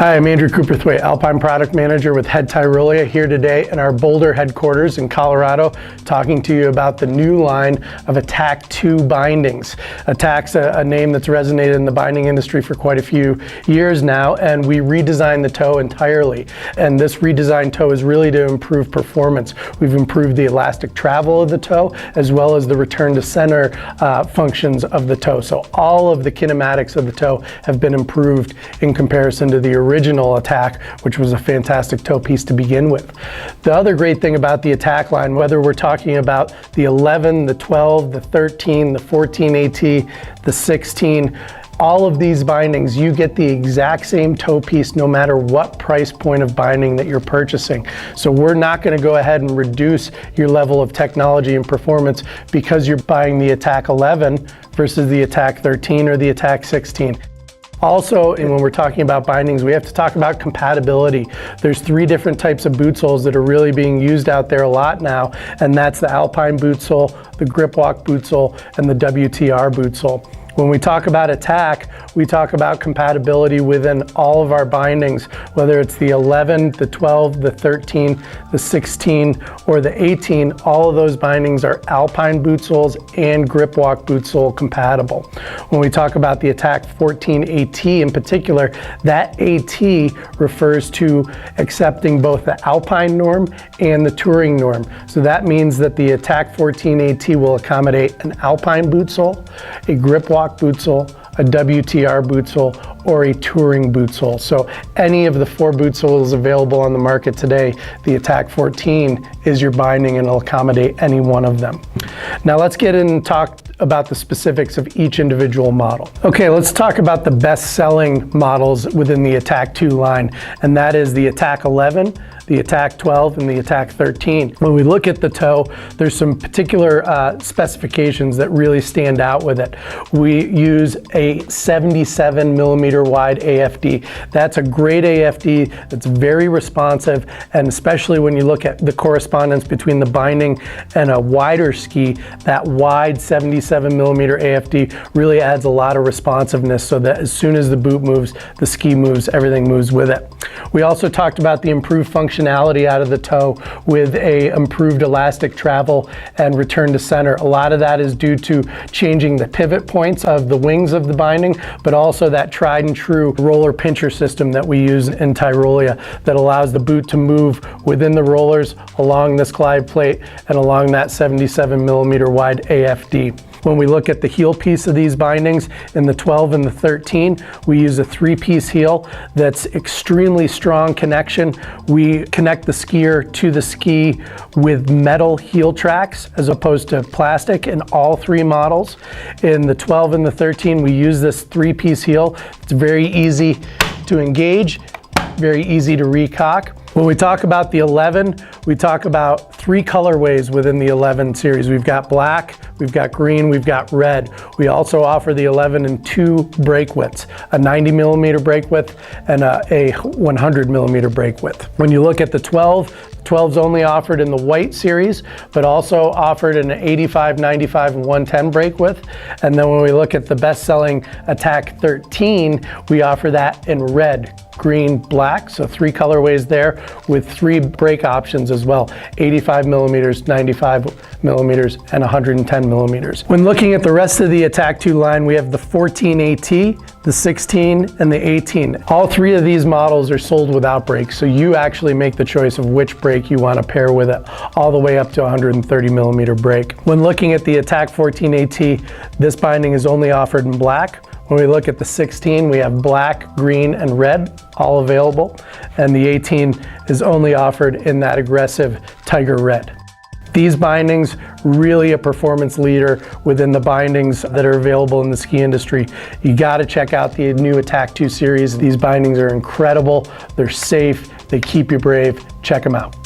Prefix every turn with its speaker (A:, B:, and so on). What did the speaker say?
A: Hi, I'm Andrew Cooperthwaite, Alpine Product Manager with Head Tyrolia, here today in our Boulder headquarters in Colorado, talking to you about the new line of Attack 2 bindings. Attack's a name that's resonated in the binding industry for quite a few years now, and we redesigned the toe entirely. And this redesigned toe is really to improve performance. We've improved the elastic travel of the toe, as well as the return to center functions of the toe. So all of the kinematics of the toe have been improved in comparison to the original Attack, which was a fantastic toe piece to begin with. The other great thing about the Attack line, whether we're talking about the 11, the 12, the 13, the 14 AT, the 16, all of these bindings, you get the exact same toe piece no matter what price point of binding that you're purchasing. So we're not going to go ahead and reduce your level of technology and performance because you're buying the Attack 11 versus the Attack 13 or the Attack 16. Also, when we're talking about bindings, we have to talk about compatibility. There's 3 different types of boot soles that are really being used out there a lot now, and that's the Alpine boot sole, the Grip Walk boot sole, and the WTR boot sole. When we talk about Attack, we talk about compatibility within all of our bindings, whether it's the 11, the 12, the 13, the 16, or the 18. All of those bindings are Alpine boot soles and Grip Walk boot sole compatible. When we talk about the Attack 14 AT in particular, that AT refers to accepting both the Alpine norm and the Touring norm. So that means that the Attack 14 AT will accommodate an Alpine boot sole, a Grip Walk boot sole, a WTR boot sole, or a Touring boot sole. So any of the 4 boot soles available on the market today, the Attack 14 is your binding and it'll accommodate any one of them. Now let's get in and talk about the specifics of each individual model. Okay, let's talk about the best-selling models within the Attack 2 line, and that is the Attack 11, the Attack 12, and the Attack 13. When we look at the toe, there's some particular specifications that really stand out with it. We use a 77 millimeter wide AFD. That's a great AFD that's very responsive, and especially when you look at the correspondence between the binding and a wider ski, that wide 77 millimeter AFD really adds a lot of responsiveness so that as soon as the boot moves, the ski moves, everything moves with it. We also talked about the improved functionality out of the toe with a improved elastic travel and return to center. A lot of that is due to changing the pivot points of the wings of the binding, but also that tried and true roller pincher system that we use in Tyrolia that allows the boot to move within the rollers along this glide plate and along that 77 millimeter wide AFD. When we look at the heel piece of these bindings, in the 12 and the 13, we use a 3-piece heel that's extremely strong connection. We connect the skier to the ski with metal heel tracks as opposed to plastic in all 3 models. In the 12 and the 13, we use this 3-piece heel. It's very easy to engage, very easy to recock. When we talk about the 11, we talk about 3 colorways within the 11 series. We've got black, we've got green, we've got red. We also offer the 11 in 2 brake widths, a 90 millimeter brake width and a 100 millimeter brake width. When you look at the 12's only offered in the white series, but also offered in an 85, 95, and 110 brake width. And then when we look at the best-selling Attack 13, we offer that in red, green, black, so 3 colorways there with 3 brake options as well, 85 millimeters, 95 millimeters, and 110 millimeters. When looking at the rest of the Attack 2 line, we have the 14 AT, the 16, and the 18. All 3 of these models are sold without brakes, so you actually make the choice of which brake you want to pair with it, all the way up to 130 millimeter brake. When looking at the Attack 14 AT, this binding is only offered in black. When we look at the 16, we have black, green, and red, all available. And the 18 is only offered in that aggressive tiger red. These bindings, really a performance leader within the bindings that are available in the ski industry. You gotta check out the new Attack 2 series. These bindings are incredible, they're safe, they keep you brave. Check them out.